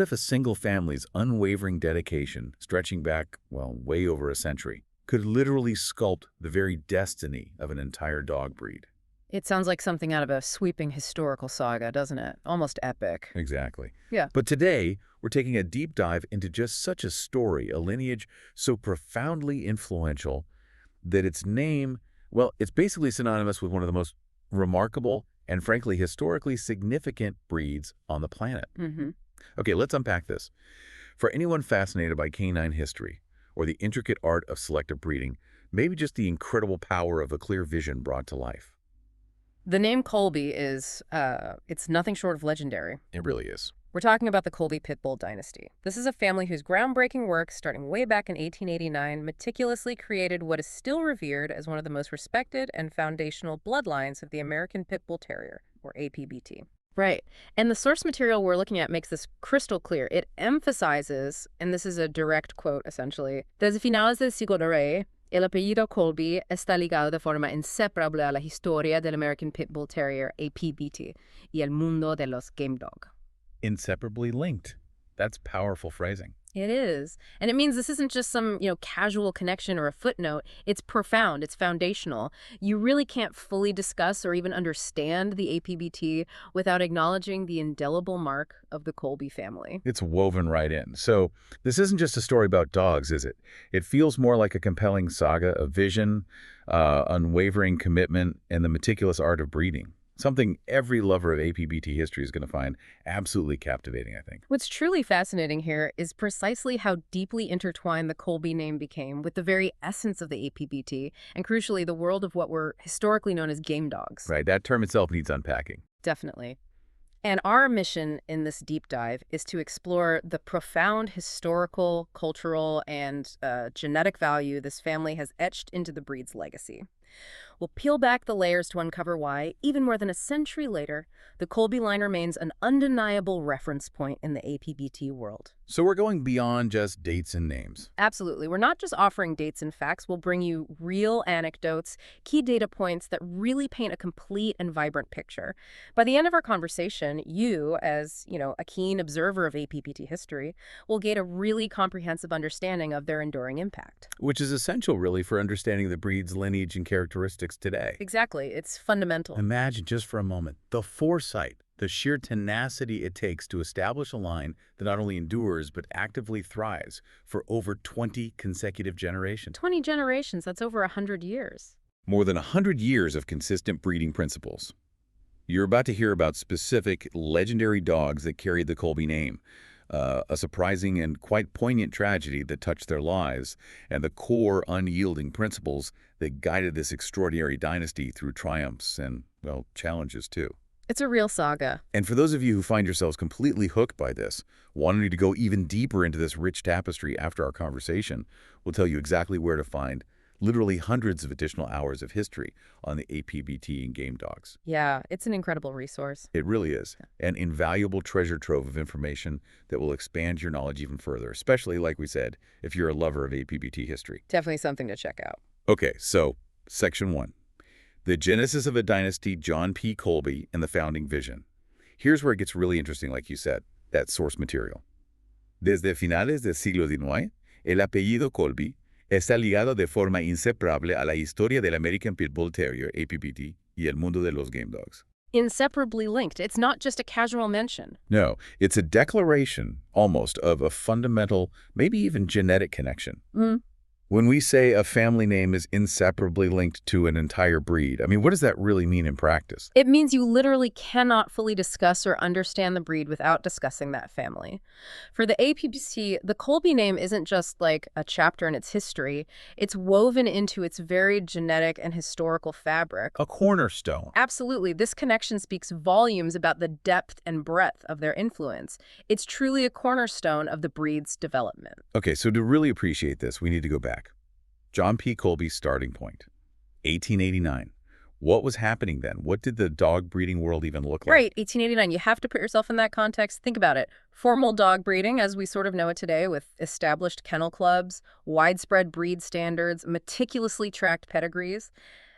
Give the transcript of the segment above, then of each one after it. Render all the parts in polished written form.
if a single family's unwavering dedication, stretching back, well, way over a century, could literally sculpt the very destiny of an entire dog breed? It sounds like something out of a sweeping historical saga, doesn't it? Almost epic. Exactly. Yeah. But today, we're taking a deep dive into just such a story, a lineage so profoundly influential that its name, well, it's basically synonymous with one of the most remarkable and frankly historically significant breeds on the planet. Okay, let's unpack this. For anyone fascinated by canine history or the intricate art of selective breeding, maybe just the incredible power of a clear vision brought to life. The name Colby is, it's nothing short of legendary. It really is. We're talking about the Colby Pit Bull dynasty. This is a family whose groundbreaking work, starting way back in 1889, meticulously created what is still revered as one of the most respected and foundational bloodlines of the American Pit Bull Terrier, or APBT. Right. And the source material we're looking at makes this crystal clear. It emphasizes, and this is a direct quote essentially, desde finales del siglo XIX, el apellido Colby está ligado de forma inseparable a la historia del American Pit Bull Terrier, APBT, y el mundo de los gamedog. Inseparably linked. That's powerful phrasing. It is. And it means this isn't just some, casual connection or a footnote. It's profound. It's foundational. You really can't fully discuss or even understand the APBT without acknowledging the indelible mark of the Colby family. It's woven right in. So this isn't just a story about dogs, is it? It feels more like a compelling saga of vision, unwavering commitment, and the meticulous art of breeding. Something every lover of APBT history is going to find absolutely captivating, I think. What's truly fascinating here is precisely how deeply intertwined the Colby name became with the very essence of the APBT, and crucially, the world of what were historically known as game dogs. Right, that term itself needs unpacking. Definitely. And our mission in this deep dive is to explore the profound historical, cultural, and genetic value this family has etched into the breed's legacy. We'll peel back the layers to uncover why, even more than a century later, the Colby line remains an undeniable reference point in the APBT world. So we're going beyond just dates and names. Absolutely. We're not just offering dates and facts. We'll bring you real anecdotes, key data points that really paint a complete and vibrant picture. By the end of our conversation, you, as, a keen observer of APBT history, will gain a really comprehensive understanding of their enduring impact. Which is essential, really, for understanding the breed's lineage and characteristics today. Exactly. It's fundamental. Imagine just for a moment the foresight, the sheer tenacity it takes to establish a line that not only endures but actively thrives for over 20 consecutive generations. 20 generations, that's over 100 years. More than 100 years of consistent breeding principles. You're about to hear about specific legendary dogs that carried the Colby name, a surprising and quite poignant tragedy that touched their lives, and the core unyielding principles that guided this extraordinary dynasty through triumphs and, well, challenges too. It's a real saga. And for those of you who find yourselves completely hooked by this, wanting to go even deeper into this rich tapestry after our conversation, we'll tell you exactly where to find literally hundreds of additional hours of history on the APBT and gamedogs. Yeah, it's an incredible resource. It really is. An invaluable treasure trove of information that will expand your knowledge even further, especially, like we said, if you're a lover of APBT history. Definitely something to check out. Okay, so Section 1. The Genesis of a Dynasty, John P. Colby, and the Founding Vision. Here's where it gets really interesting, like you said, that source material. Desde finales del siglo XIX, el apellido Colby está ligado de forma inseparable a la historia del American Pit Bull Terrier, APBT, y el mundo de los gamedogs. Inseparably linked. It's not just a casual mention. No, it's a declaration, almost, of a fundamental, maybe even genetic connection. When we say a family name is inseparably linked to an entire breed, I mean, what does that really mean in practice? It means you literally cannot fully discuss or understand the breed without discussing that family. For the APBT, the Colby name isn't just like a chapter in its history. It's woven into its very genetic and historical fabric. A cornerstone. Absolutely. This connection speaks volumes about the depth and breadth of their influence. It's truly a cornerstone of the breed's development. Okay, so to really appreciate this, we need to go back. John P. Colby's starting point, 1889. What was happening then? What did the dog breeding world even look like? Right, 1889. You have to put yourself in that context. Think about it. Formal dog breeding, as we sort of know it today, with established kennel clubs, widespread breed standards, meticulously tracked pedigrees.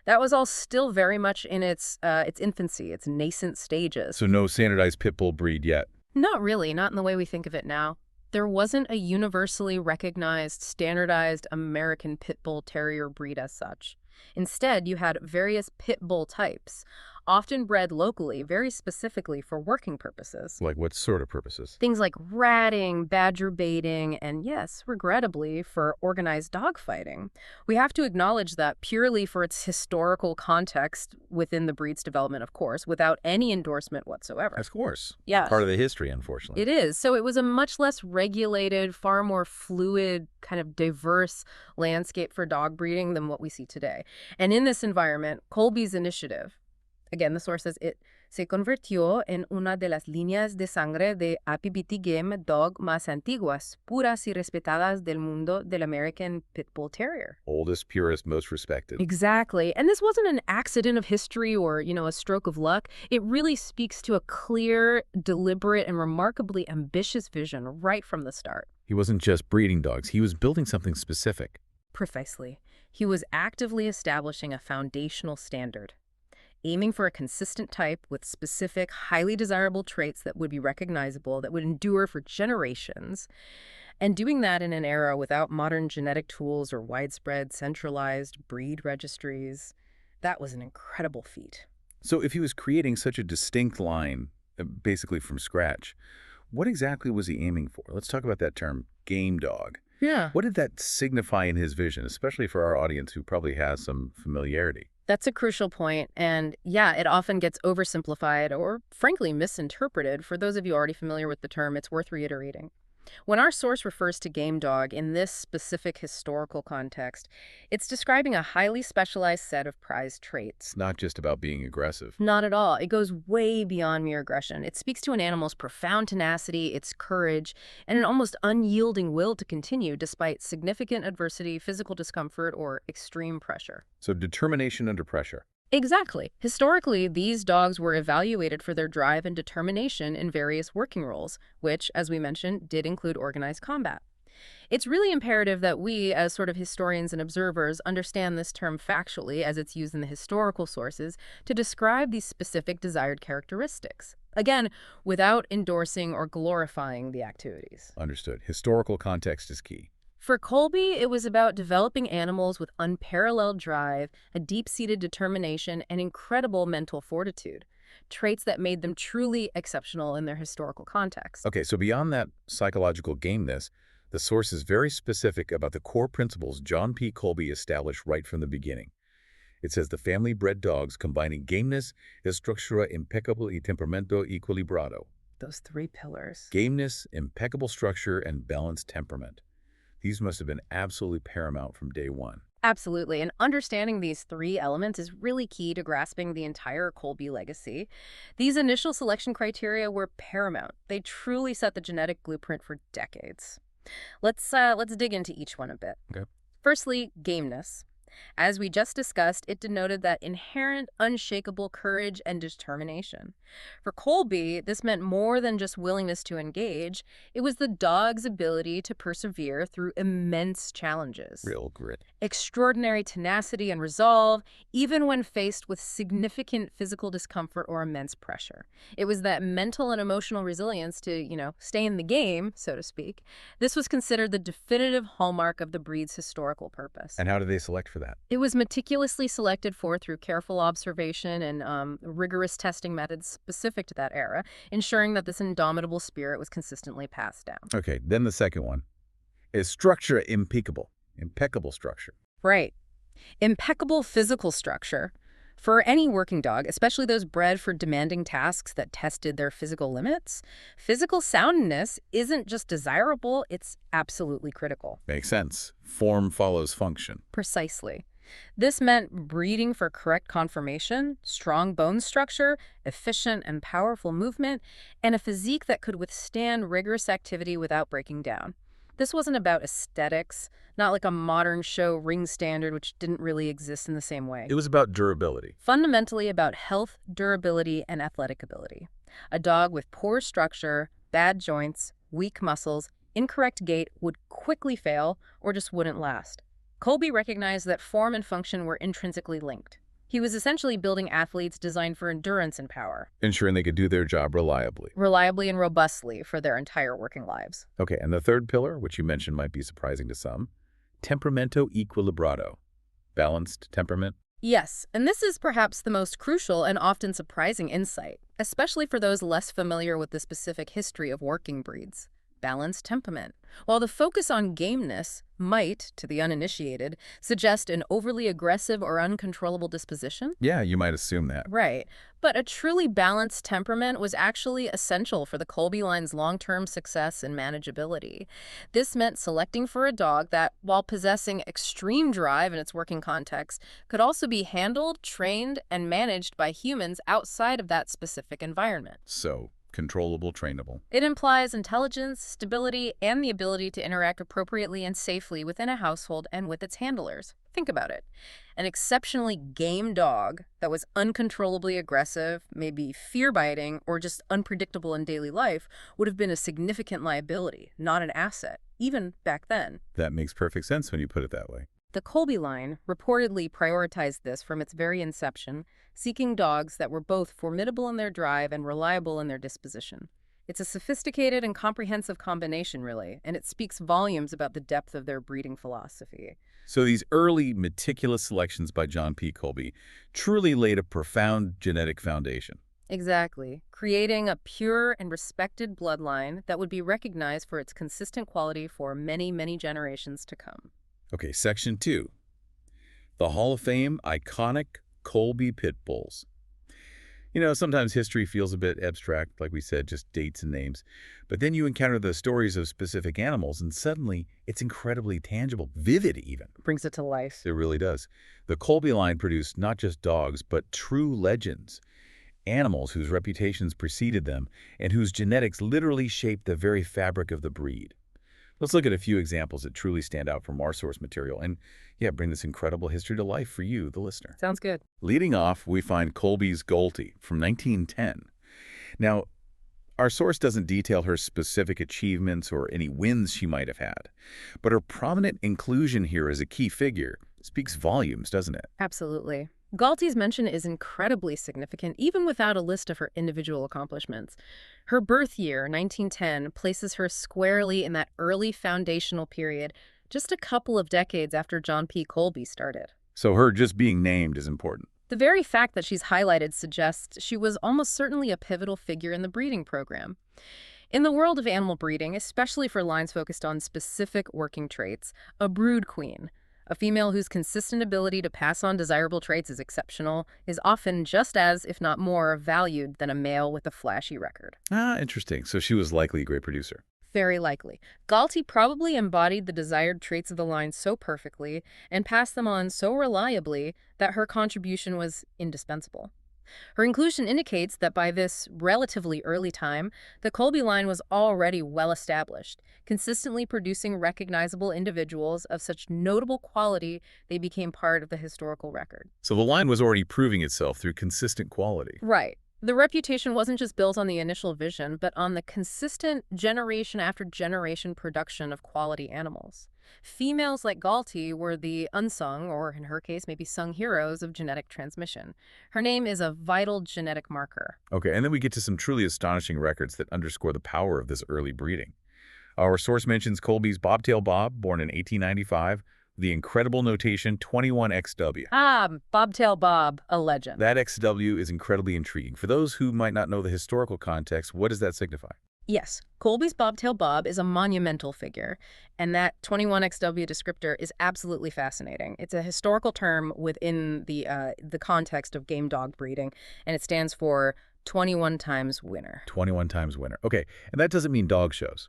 That was all still very much in its infancy, its nascent stages. So no standardized pit bull breed yet? Not really, not in the way we think of it now. There wasn't a universally recognized, standardized American Pit Bull Terrier breed as such. Instead, you had various pit bull types, often bred locally, very specifically for working purposes. Like what sort of purposes? Things like ratting, badger baiting, and yes, regrettably, for organized dogfighting. We have to acknowledge that purely for its historical context within the breed's development, of course, without any endorsement whatsoever. Of course. Yes. Part of the history, unfortunately. It is. So it was a much less regulated, far more fluid, kind of diverse landscape for dog breeding than what we see today. And in this environment, Colby's initiative, again, the source says it se convirtió en una de las líneas de sangre de APBT GAMEDOG más antiguas, puras y respetadas del mundo del American Pit Bull Terrier. Oldest, purest, most respected. Exactly. And this wasn't an accident of history or, a stroke of luck. It really speaks to a clear, deliberate, and remarkably ambitious vision right from the start. He wasn't just breeding dogs. He was building something specific. Precisely. He was actively establishing a foundational standard, aiming for a consistent type with specific, highly desirable traits that would be recognizable, that would endure for generations, and doing that in an era without modern genetic tools or widespread centralized breed registries. That was an incredible feat. So if he was creating such a distinct line, basically from scratch, what exactly was he aiming for? Let's talk about that term, game dog. Yeah. What did that signify in his vision, especially for our audience who probably has some familiarity? That's a crucial point, and yeah, it often gets oversimplified or, frankly, misinterpreted. For those of you already familiar with the term, it's worth reiterating. When our source refers to game dog in this specific historical context, it's describing a highly specialized set of prized traits. It's not just about being aggressive. Not at all. It goes way beyond mere aggression. It speaks to an animal's profound tenacity, its courage, and an almost unyielding will to continue despite significant adversity, physical discomfort, or extreme pressure. So determination under pressure. Exactly. Historically, these dogs were evaluated for their drive and determination in various working roles, which, as we mentioned, did include organized combat. It's really imperative that we, as sort of historians and observers, understand this term factually as it's used in the historical sources to describe these specific desired characteristics. Again, without endorsing or glorifying the activities. Understood. Historical context is key. For Colby, it was about developing animals with unparalleled drive, a deep-seated determination, and incredible mental fortitude, traits that made them truly exceptional in their historical context. Okay, so beyond that psychological gameness, the source is very specific about the core principles John P. Colby established right from the beginning. It says the family-bred dogs combining gameness, estructura impeccable y temperamento equilibrado. Those three pillars. Gameness, impeccable structure, and balanced temperament. These must have been absolutely paramount from day one. Absolutely, and understanding these three elements is really key to grasping the entire Colby legacy. These initial selection criteria were paramount. They truly set the genetic blueprint for decades. Let's dig into each one a bit. Okay. Firstly, gameness. As we just discussed, it denoted that inherent, unshakable courage and determination. For Colby, this meant more than just willingness to engage. It was the dog's ability to persevere through immense challenges. Real grit. Extraordinary tenacity and resolve, even when faced with significant physical discomfort or immense pressure. It was that mental and emotional resilience to, stay in the game, so to speak. This was considered the definitive hallmark of the breed's historical purpose. And how did they select for that? It was meticulously selected for through careful observation and rigorous testing methods specific to that era, ensuring that this indomitable spirit was consistently passed down. Okay, then the second one is structure impeccable. Impeccable structure. Right. Impeccable physical structure. For any working dog, especially those bred for demanding tasks that tested their physical limits, physical soundness isn't just desirable, it's absolutely critical. Makes sense. Form follows function. Precisely. This meant breeding for correct conformation, strong bone structure, efficient and powerful movement, and a physique that could withstand rigorous activity without breaking down. This wasn't about aesthetics, not like a modern show ring standard, which didn't really exist in the same way. It was about durability. Fundamentally about health, durability, and athletic ability. A dog with poor structure, bad joints, weak muscles, incorrect gait would quickly fail or just wouldn't last. Colby recognized that form and function were intrinsically linked. He was essentially building athletes designed for endurance and power, ensuring they could do their job reliably and robustly for their entire working lives. Okay, and the third pillar, which you mentioned might be surprising to some, temperamento equilibrato, balanced temperament. Yes, and this is perhaps the most crucial and often surprising insight, especially for those less familiar with the specific history of working breeds. Balanced temperament. While the focus on gameness might, to the uninitiated, suggest an overly aggressive or uncontrollable disposition. Yeah, you might assume that. Right. But a truly balanced temperament was actually essential for the Colby line's long-term success and manageability. This meant selecting for a dog that, while possessing extreme drive in its working context, could also be handled, trained, and managed by humans outside of that specific environment. So, controllable, trainable. It implies intelligence, stability, and the ability to interact appropriately and safely within a household and with its handlers. Think about it. An exceptionally game dog that was uncontrollably aggressive, maybe fear-biting, or just unpredictable in daily life would have been a significant liability, not an asset, even back then. That makes perfect sense when you put it that way. The Colby line reportedly prioritized this from its very inception, seeking dogs that were both formidable in their drive and reliable in their disposition. It's a sophisticated and comprehensive combination, really, and it speaks volumes about the depth of their breeding philosophy. So these early, meticulous selections by John P. Colby truly laid a profound genetic foundation. Exactly, creating a pure and respected bloodline that would be recognized for its consistent quality for many, many generations to come. Okay, Section 2. The Hall of Fame iconic Colby Pit Bulls. You know, sometimes history feels a bit abstract, like we said, just dates and names. But then you encounter the stories of specific animals, and suddenly it's incredibly tangible, vivid even. Brings it to life. It really does. The Colby line produced not just dogs, but true legends. Animals whose reputations preceded them and whose genetics literally shaped the very fabric of the breed. Let's look at a few examples that truly stand out from our source material and, bring this incredible history to life for you, the listener. Sounds good. Leading off, we find Colby's Galtie from 1910. Now, our source doesn't detail her specific achievements or any wins she might have had, but her prominent inclusion here as a key figure speaks volumes, doesn't it? Absolutely. Galtie's mention is incredibly significant, even without a list of her individual accomplishments. Her birth year, 1910, places her squarely in that early foundational period, just a couple of decades after John P. Colby started. So her just being named is important. The very fact that she's highlighted suggests she was almost certainly a pivotal figure in the breeding program. In the world of animal breeding, especially for lines focused on specific working traits, a brood queen, a female whose consistent ability to pass on desirable traits is exceptional, is often just as, if not more, valued than a male with a flashy record. Ah, interesting. So she was likely a great producer. Very likely. Galtie probably embodied the desired traits of the line so perfectly and passed them on so reliably that her contribution was indispensable. Her inclusion indicates that by this relatively early time, the Colby line was already well established, consistently producing recognizable individuals of such notable quality they became part of the historical record. So the line was already proving itself through consistent quality. Right. The reputation wasn't just built on the initial vision, but on the consistent generation after generation production of quality animals. Females like Galtie were the unsung, or in her case, maybe sung heroes of genetic transmission. Her name is a vital genetic marker. Okay, and then we get to some truly astonishing records that underscore the power of this early breeding. Our source mentions Colby's Bobtail Bob, born in 1895, the incredible notation 21XW. Bobtail Bob, a legend. That XW is incredibly intriguing. For those who might not know the historical context, what does that signify? Yes, Colby's Bobtail Bob is a monumental figure, and that 21XW descriptor is absolutely fascinating. It's a historical term within the context of game dog breeding, and it stands for 21 times winner. 21 times winner. Okay, and that doesn't mean dog shows.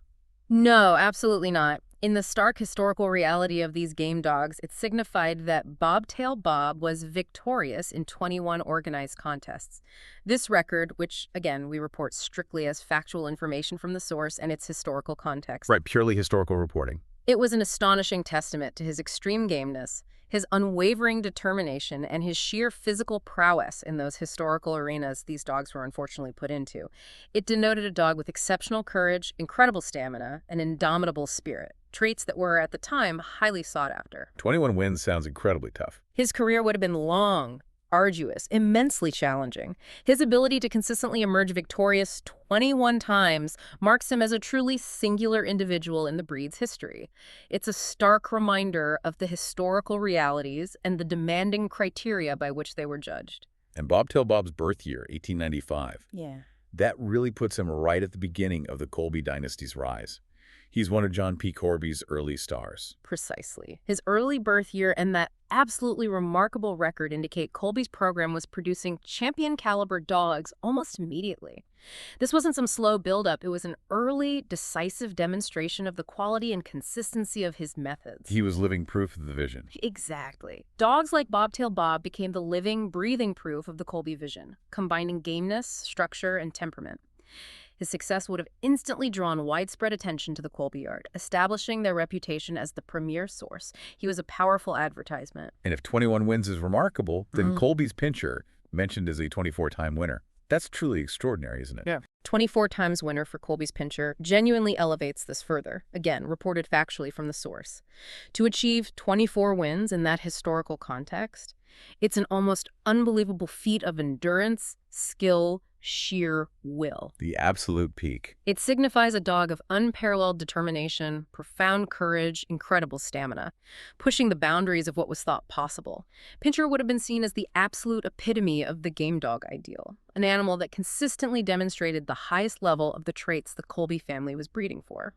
No, absolutely not. In the stark historical reality of these game dogs, it signified that Bobtail Bob was victorious in 21 organized contests. This record, which, again, we report strictly as factual information from the source and its historical context. Right, purely historical reporting. It was an astonishing testament to his extreme gameness, his unwavering determination, and his sheer physical prowess in those historical arenas these dogs were unfortunately put into. It denoted a dog with exceptional courage, incredible stamina, and indomitable spirit, traits that were, at the time, highly sought after. 21 wins sounds incredibly tough. His career would have been long, arduous, immensely challenging. His ability to consistently emerge victorious 21 times marks him as a truly singular individual in the breed's history. It's a stark reminder of the historical realities and the demanding criteria by which they were judged. And Bobtail Bob's birth year, 1895. Yeah. That really puts him right at the beginning of the Colby dynasty's rise. He's one of John P. Corby's early stars. Precisely. His early birth year and that absolutely remarkable record indicate Colby's program was producing champion-caliber dogs almost immediately. This wasn't some slow buildup. It was an early, decisive demonstration of the quality and consistency of his methods. He was living proof of the vision. Exactly. Dogs like Bobtail Bob became the living, breathing proof of the Colby vision, combining gameness, structure, and temperament. His success would have instantly drawn widespread attention to the Colby yard, establishing their reputation as the premier source. He was a powerful advertisement. And if 21 wins is remarkable, then Colby's Pinscher, mentioned as a 24-time winner, that's truly extraordinary, isn't it? Yeah. 24 times winner for Colby's Pinscher genuinely elevates this further. Again, reported factually from the source. To achieve 24 wins in that historical context, it's an almost unbelievable feat of endurance, skill, sheer will. The absolute peak. It signifies a dog of unparalleled determination, profound courage, incredible stamina, pushing the boundaries of what was thought possible. Pinscher would have been seen as the absolute epitome of the game dog ideal, an animal that consistently demonstrated the highest level of the traits the Colby family was breeding for.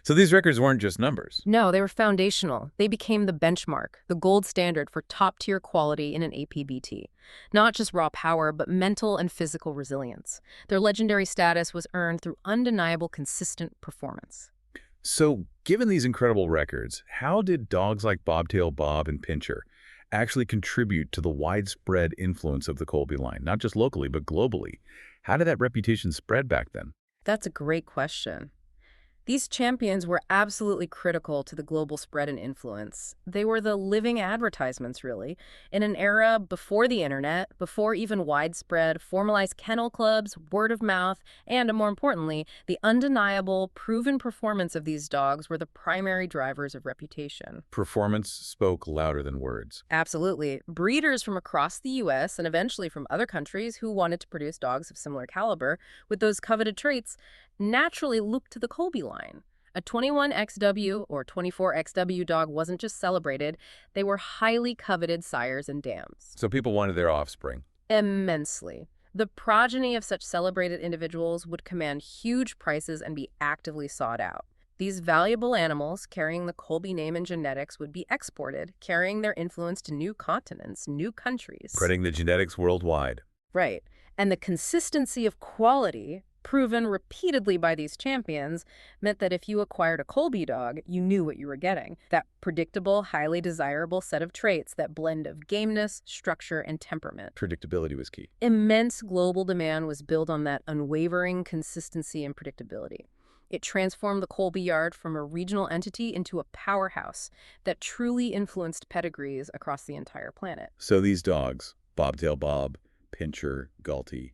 So these records weren't just numbers. No, they were foundational. They became the benchmark, the gold standard for top-tier quality in an APBT. Not just raw power, but mental and physical resilience. Their legendary status was earned through undeniable, consistent performance. So, given these incredible records, how did dogs like Bobtail Bob and Pinscher actually contribute to the widespread influence of the Colby line, not just locally, but globally? How did that reputation spread back then? That's a great question. These champions were absolutely critical to the global spread and influence. They were the living advertisements, really, in an era before the internet, before even widespread, formalized kennel clubs, word of mouth, and, more importantly, the undeniable, proven performance of these dogs were the primary drivers of reputation. Performance spoke louder than words. Absolutely. Breeders from across the U.S. and eventually from other countries who wanted to produce dogs of similar caliber with those coveted traits naturally looked to the Colby line. A 21XW or 24XW dog wasn't just celebrated, they were highly coveted sires and dams. So people wanted their offspring. Immensely. The progeny of such celebrated individuals would command huge prices and be actively sought out. These valuable animals, carrying the Colby name and genetics, would be exported, carrying their influence to new continents, new countries. Spreading the genetics worldwide. Right. And the consistency of quality, proven repeatedly by these champions, meant that if you acquired a Colby dog, you knew what you were getting. That predictable, highly desirable set of traits, that blend of gameness, structure, and temperament. Predictability was key. Immense global demand was built on that unwavering consistency and predictability. It transformed the Colby yard from a regional entity into a powerhouse that truly influenced pedigrees across the entire planet. So these dogs, Bobtail Bob, Pinscher, Galtie,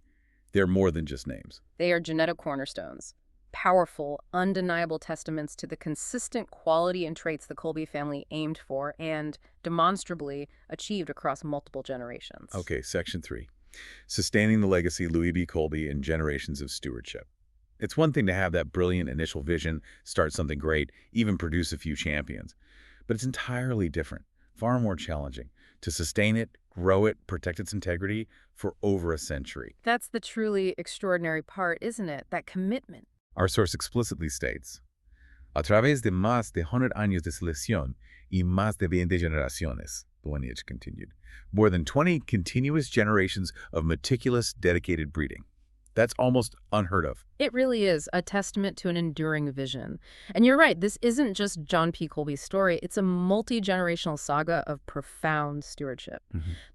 they're more than just names. They are genetic cornerstones, powerful, undeniable testaments to the consistent quality and traits the Colby family aimed for and demonstrably achieved across multiple generations. Okay, Section 3. Sustaining the legacy Louis B. Colby in generations of stewardship. It's one thing to have that brilliant initial vision, start something great, even produce a few champions. But it's entirely different, far more challenging, to sustain it, grow it, protect its integrity for over a century. That's the truly extraordinary part, isn't it? That commitment. Our source explicitly states, a través de más de 100 años de selección y más de 20 generaciones, the lineage continued, more than 20 continuous generations of meticulous, dedicated breeding. That's almost unheard of. It really is a testament to an enduring vision. And you're right, this isn't just John P. Colby's story. It's a multi-generational saga of profound stewardship.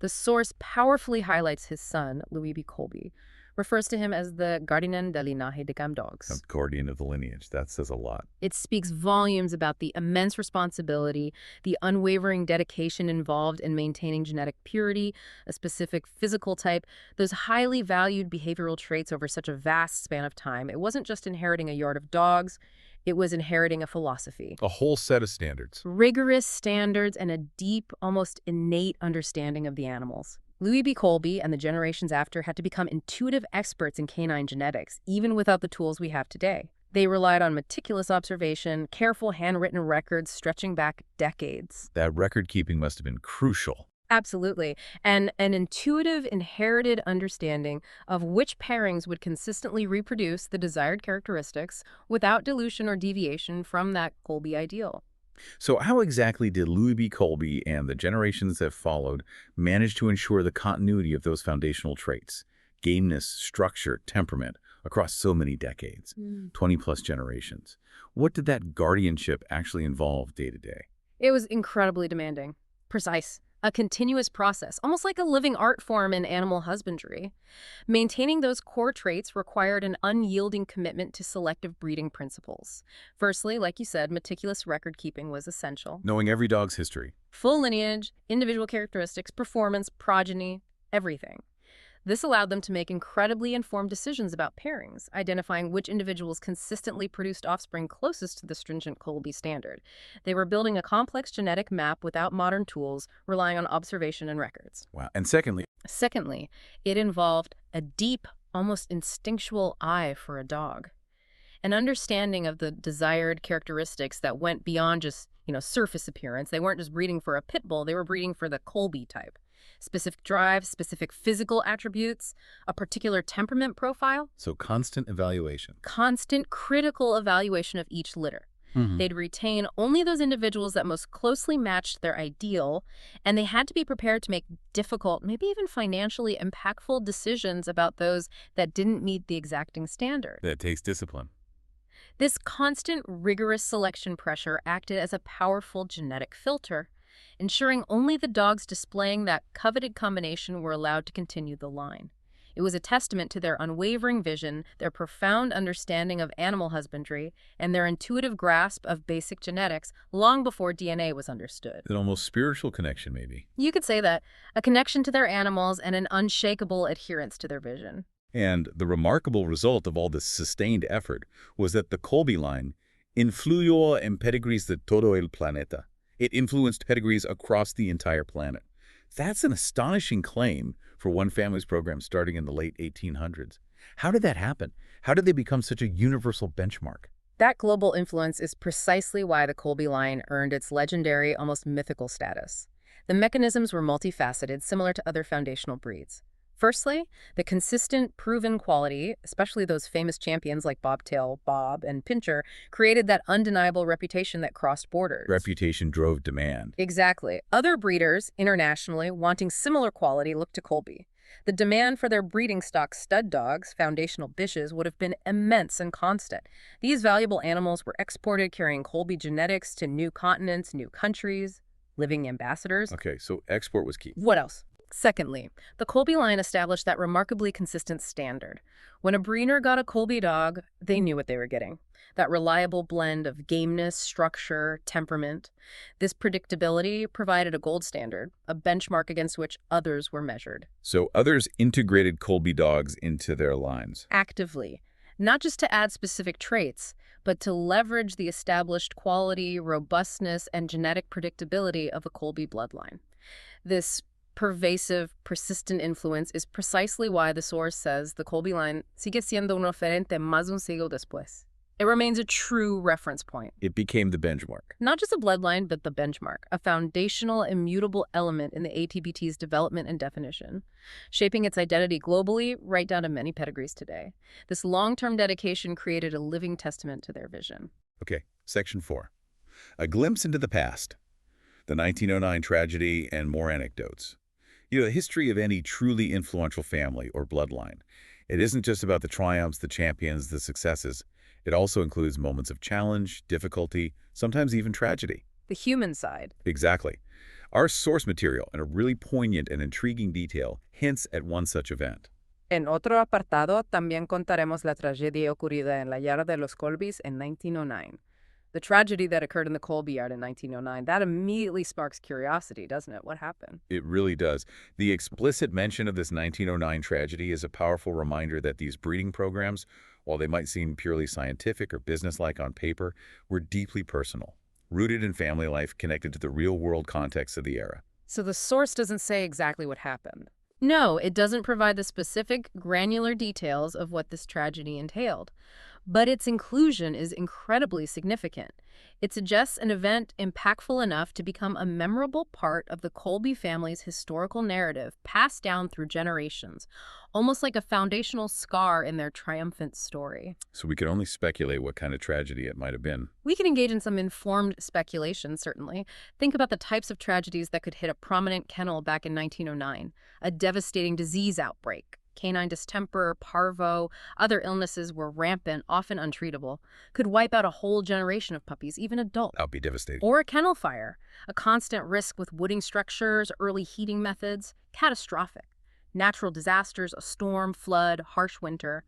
The source powerfully highlights his son, Louis B. Colby, refers to him as the guardian del linaje de gamedogs. Guardian of the lineage. That says a lot. It speaks volumes about the immense responsibility, the unwavering dedication involved in maintaining genetic purity, a specific physical type, those highly valued behavioral traits over such a vast span of time. It wasn't just inheriting a yard of dogs. It was inheriting a philosophy. A whole set of standards. Rigorous standards and a deep, almost innate understanding of the animals. Louis B. Colby and the generations after had to become intuitive experts in canine genetics, even without the tools we have today. They relied on meticulous observation, careful handwritten records stretching back decades. That record keeping must have been crucial. Absolutely. And an intuitive, inherited understanding of which pairings would consistently reproduce the desired characteristics without dilution or deviation from that Colby ideal. So how exactly did Louis B. Colby and the generations that followed manage to ensure the continuity of those foundational traits, gameness, structure, temperament, across so many decades, 20-plus generations? What did that guardianship actually involve day to day? It was incredibly demanding, precise, a continuous process, almost like a living art form in animal husbandry. Maintaining those core traits required an unyielding commitment to selective breeding principles. Firstly, like you said, meticulous record-keeping was essential. Knowing every dog's history. Full lineage, individual characteristics, performance, progeny, everything. This allowed them to make incredibly informed decisions about pairings, identifying which individuals consistently produced offspring closest to the stringent Colby standard. They were building a complex genetic map without modern tools, relying on observation and records. Wow. And secondly, it involved a deep, almost instinctual eye for a dog. An understanding of the desired characteristics that went beyond just, surface appearance. They weren't just breeding for a pit bull, they were breeding for the Colby type. Specific drive, specific physical attributes, a particular temperament profile. So constant evaluation. Constant critical evaluation of each litter. They'd retain only those individuals that most closely matched their ideal, and they had to be prepared to make difficult, maybe even financially impactful decisions about those that didn't meet the exacting standard. That takes discipline. This constant, rigorous selection pressure acted as a powerful genetic filter, ensuring only the dogs displaying that coveted combination were allowed to continue the line. It was a testament to their unwavering vision, their profound understanding of animal husbandry, and their intuitive grasp of basic genetics long before DNA was understood. An almost spiritual connection, maybe. You could say that. A connection to their animals and an unshakable adherence to their vision. And the remarkable result of all this sustained effort was that the Colby line influyó en pedigrees de todo el planeta. It influenced pedigrees across the entire planet. That's an astonishing claim for one family's program starting in the late 1800s. How did that happen? How did they become such a universal benchmark? That global influence is precisely why the Colby line earned its legendary, almost mythical status. The mechanisms were multifaceted, similar to other foundational breeds. Firstly, the consistent, proven quality, especially those famous champions like Bobtail, Bob, and Pincher, created that undeniable reputation that crossed borders. Reputation drove demand. Exactly. Other breeders, internationally, wanting similar quality, looked to Colby. The demand for their breeding stock stud dogs, foundational bishes, would have been immense and constant. These valuable animals were exported, carrying Colby genetics to new continents, new countries, living ambassadors. Okay, so export was key. What else? Secondly, the Colby line established that remarkably consistent standard. When a breeder got a Colby dog, they knew what they were getting. That reliable blend of gameness, structure, temperament. This predictability provided a gold standard, a benchmark against which others were measured. So others integrated Colby dogs into their lines. Actively. Not just to add specific traits, but to leverage the established quality, robustness, and genetic predictability of the Colby bloodline. This pervasive, persistent influence is precisely why the source says the Colby line sigue siendo un referente más un siglo después. It remains a true reference point. It became the benchmark. Not just a bloodline, but the benchmark, a foundational, immutable element in the APBT's development and definition, shaping its identity globally, right down to many pedigrees today. This long-term dedication created a living testament to their vision. Okay, Section 4. A glimpse into the past. The 1909 tragedy and more anecdotes. The history of any truly influential family or bloodline. It isn't just about the triumphs, the champions, the successes. It also includes moments of challenge, difficulty, sometimes even tragedy. The human side. Exactly. Our source material, in a really poignant and intriguing detail, hints at one such event. En otro apartado, también contaremos la tragedia ocurrida en la yarda de los Colbys en 1909. The tragedy that occurred in the Colby yard in 1909, that immediately sparks curiosity, doesn't it? What happened? It really does. The explicit mention of this 1909 tragedy is a powerful reminder that these breeding programs while they might seem purely scientific or businesslike on paper, were deeply personal, rooted in family life connected to the real-world context of the era. So the source doesn't say exactly what happened. No, it doesn't provide the specific, granular details of what this tragedy entailed. But its inclusion is incredibly significant. It suggests an event impactful enough to become a memorable part of the Colby family's historical narrative, passed down through generations, almost like a foundational scar in their triumphant story. So we could only speculate what kind of tragedy it might have been. We can engage in some informed speculation, certainly. Think about the types of tragedies that could hit a prominent kennel back in 1909. A devastating disease outbreak. Canine distemper, parvo, other illnesses were rampant, often untreatable, could wipe out a whole generation of puppies, even adults. That would be devastating. Or a kennel fire, a constant risk with wooding structures, early heating methods, catastrophic. Natural disasters, a storm, flood, harsh winter.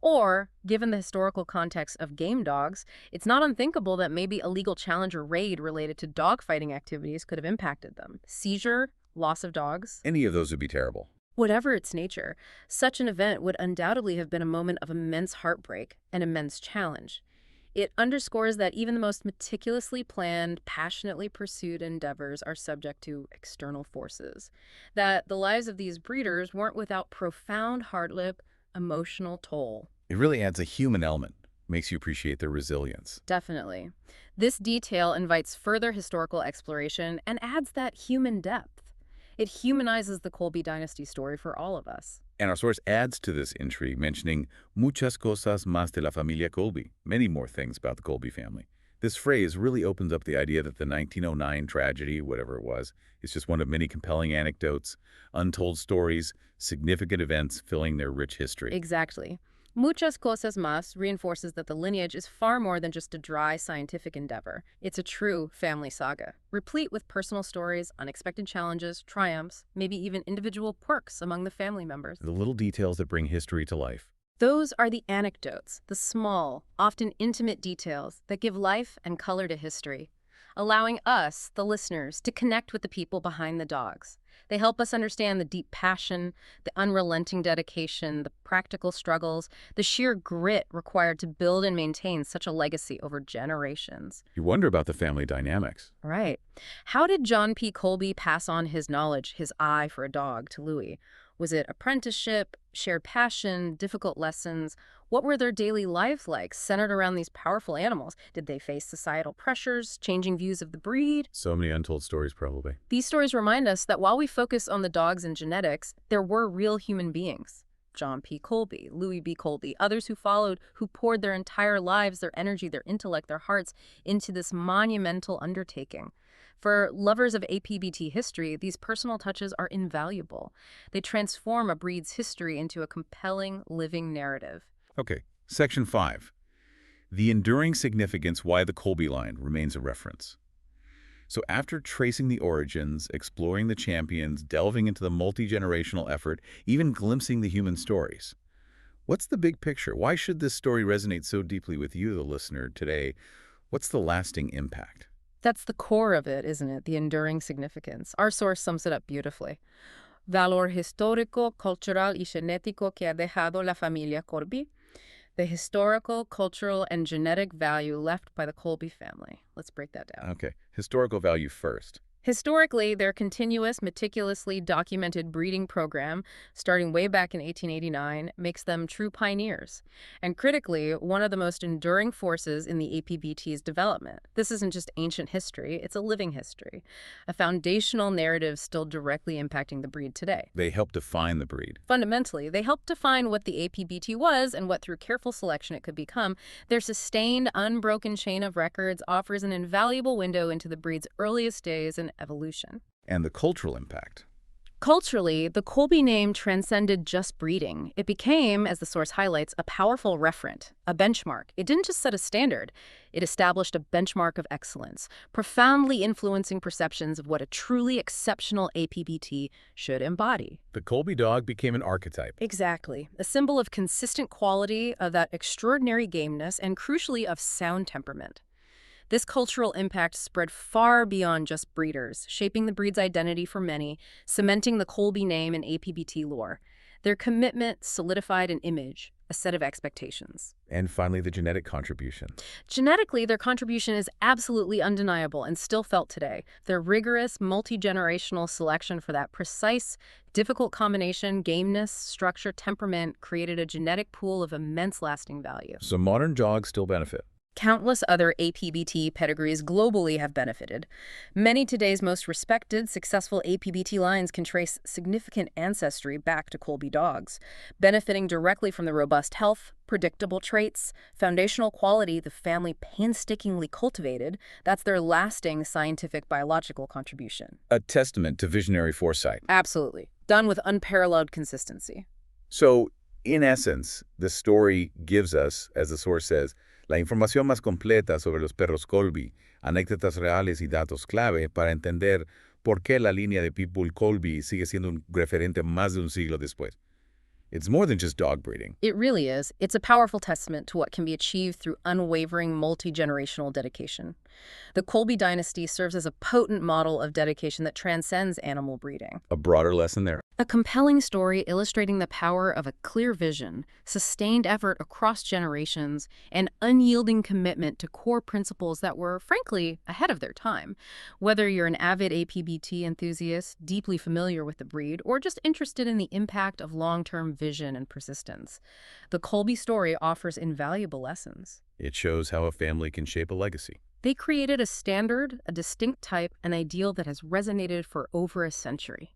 Or, given the historical context of game dogs, it's not unthinkable that maybe a legal challenge or raid related to dogfighting activities could have impacted them. Seizure, loss of dogs. Any of those would be terrible. Whatever its nature, such an event would undoubtedly have been a moment of immense heartbreak and immense challenge. It underscores that even the most meticulously planned, passionately pursued endeavors are subject to external forces, that the lives of these breeders weren't without profound heartfelt, emotional toll. It really adds a human element, makes you appreciate their resilience. Definitely. This detail invites further historical exploration and adds that human depth. It humanizes the Colby dynasty story for all of us. And our source adds to this intrigue, mentioning muchas cosas más de la familia Colby, many more things about the Colby family. This phrase really opens up the idea that the 1909 tragedy, whatever it was, is just one of many compelling anecdotes, untold stories, significant events filling their rich history. Exactly. Muchas cosas más reinforces that the lineage is far more than just a dry scientific endeavor. It's a true family saga, replete with personal stories, unexpected challenges, triumphs, maybe even individual quirks among the family members. The little details that bring history to life. Those are the anecdotes, the small, often intimate details that give life and color to history, allowing us, the listeners, to connect with the people behind the dogs. They help us understand the deep passion, the unrelenting dedication, the practical struggles, the sheer grit required to build and maintain such a legacy over generations. You wonder about the family dynamics. Right. How did John P. Colby pass on his knowledge, his eye for a dog, to Louis? Was it apprenticeship, shared passion, difficult lessons? What were their daily lives like, centered around these powerful animals? Did they face societal pressures, changing views of the breed? So many untold stories, probably. These stories remind us that while we focus on the dogs and genetics, there were real human beings. John P. Colby, Louis B. Colby, others who followed, who poured their entire lives, their energy, their intellect, their hearts into this monumental undertaking. For lovers of APBT history, these personal touches are invaluable. They transform a breed's history into a compelling, living narrative. Okay, Section 5. The enduring significance why the Colby line remains a reference. So after tracing the origins, exploring the champions, delving into the multi-generational effort, even glimpsing the human stories, what's the big picture? Why should this story resonate so deeply with you, the listener, today? What's the lasting impact? That's the core of it, isn't it? The enduring significance. Our source sums it up beautifully. Valor histórico, cultural y genético que ha dejado la familia Colby. The historical, cultural, and genetic value left by the Colby family. Let's break that down. Okay, historical value first. Historically, their continuous, meticulously documented breeding program, starting way back in 1889, makes them true pioneers. And critically, one of the most enduring forces in the APBT's development. This isn't just ancient history, it's a living history. A foundational narrative still directly impacting the breed today. They help define the breed. Fundamentally, they help define what the APBT was and what, through careful selection, it could become. Their sustained, unbroken chain of records offers an invaluable window into the breed's earliest days and evolution. And the cultural impact. Culturally, the Colby name transcended just breeding. It became, as the source highlights, a powerful referent, a benchmark. It didn't just set a standard. It established a benchmark of excellence, profoundly influencing perceptions of what a truly exceptional APBT should embody. The Colby dog became an archetype. Exactly. A symbol of consistent quality, of that extraordinary gameness, and crucially of sound temperament. This cultural impact spread far beyond just breeders, shaping the breed's identity for many, cementing the Colby name in APBT lore. Their commitment solidified an image, a set of expectations. And finally, the genetic contribution. Genetically, their contribution is absolutely undeniable and still felt today. Their rigorous, multi-generational selection for that precise, difficult combination, gameness, structure, temperament, created a genetic pool of immense lasting value. So modern dogs still benefit. Countless other APBT pedigrees globally have benefited. Many today's most respected, successful APBT lines can trace significant ancestry back to Colby dogs, benefiting directly from the robust health, predictable traits, foundational quality the family painstakingly cultivated. That's their lasting scientific biological contribution. A testament to visionary foresight. Absolutely. Done with unparalleled consistency. So, in essence, the story gives us, as the source says, la información más completa sobre los perros Colby, anécdotas reales y datos clave para entender por qué la línea de Pitbull Colby sigue siendo un referente más de un siglo después. It's more than just dog breeding. It really is. It's a powerful testament to what can be achieved through unwavering multi-generational dedication. The Colby dynasty serves as a potent model of dedication that transcends animal breeding. A broader lesson there. A compelling story illustrating the power of a clear vision, sustained effort across generations, and unyielding commitment to core principles that were, frankly, ahead of their time. Whether you're an avid APBT enthusiast, deeply familiar with the breed, or just interested in the impact of long-term vision and persistence, the Colby story offers invaluable lessons. It shows how a family can shape a legacy. They created a standard, a distinct type, an ideal that has resonated for over a century,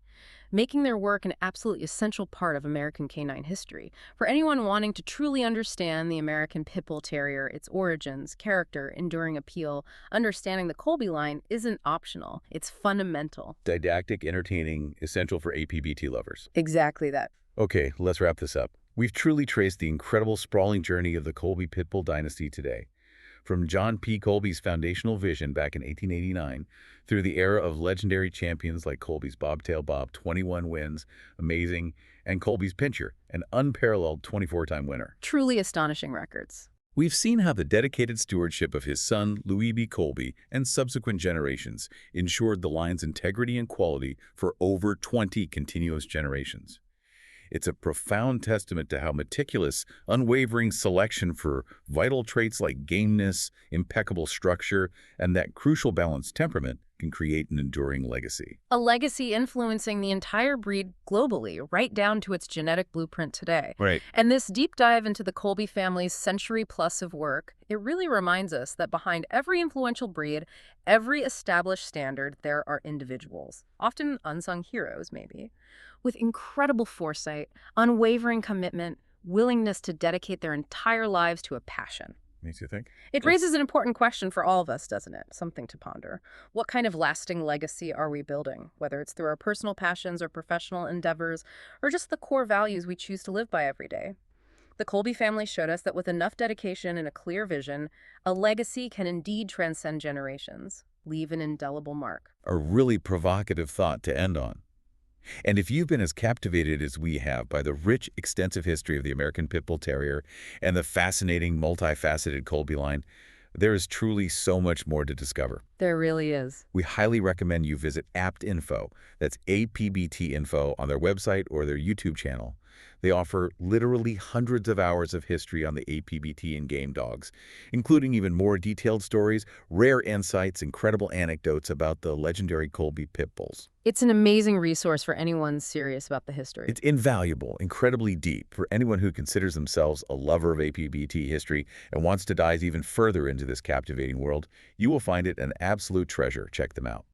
making their work an absolutely essential part of American canine history. For anyone wanting to truly understand the American Pit Bull Terrier, its origins, character, enduring appeal, understanding the Colby line isn't optional. It's fundamental. Didactic, entertaining, essential for APBT lovers. Exactly that. Okay, let's wrap this up. We've truly traced the incredible sprawling journey of the Colby Pit Bull dynasty today. From John P. Colby's foundational vision back in 1889 through the era of legendary champions like Colby's Bobtail Bob, 21 wins, amazing, and Colby's Pinscher, an unparalleled 24-time winner. Truly astonishing records. We've seen how the dedicated stewardship of his son, Louis B. Colby, and subsequent generations ensured the line's integrity and quality for over 20 continuous generations. It's a profound testament to how meticulous, unwavering selection for vital traits like gameness, impeccable structure, and that crucial balanced temperament can create an enduring legacy. A legacy influencing the entire breed globally, right down to its genetic blueprint today. Right. And this deep dive into the Colby family's century-plus of work, it really reminds us that behind every influential breed, every established standard, there are individuals, often unsung heroes maybe, with incredible foresight, unwavering commitment, willingness to dedicate their entire lives to a passion. Makes you think? It raises an important question for all of us, doesn't it? Something to ponder. What kind of lasting legacy are we building? Whether it's through our personal passions or professional endeavors, or just the core values we choose to live by every day. The Colby family showed us that with enough dedication and a clear vision, a legacy can indeed transcend generations, leave an indelible mark. A really provocative thought to end on. And if you've been as captivated as we have by the rich, extensive history of the American Pit Bull Terrier and the fascinating, multifaceted Colby line, there is truly so much more to discover. There really is. We highly recommend you visit APBT INFO, that's APBT INFO, on their website or their YouTube channel. They offer literally hundreds of hours of history on the APBT and gamedogs, including even more detailed stories, rare insights, incredible anecdotes about the legendary Colby Pit Bulls. It's an amazing resource for anyone serious about the history. It's invaluable, incredibly deep for anyone who considers themselves a lover of APBT history and wants to dive even further into this captivating world. You will find it an absolute treasure. Check them out.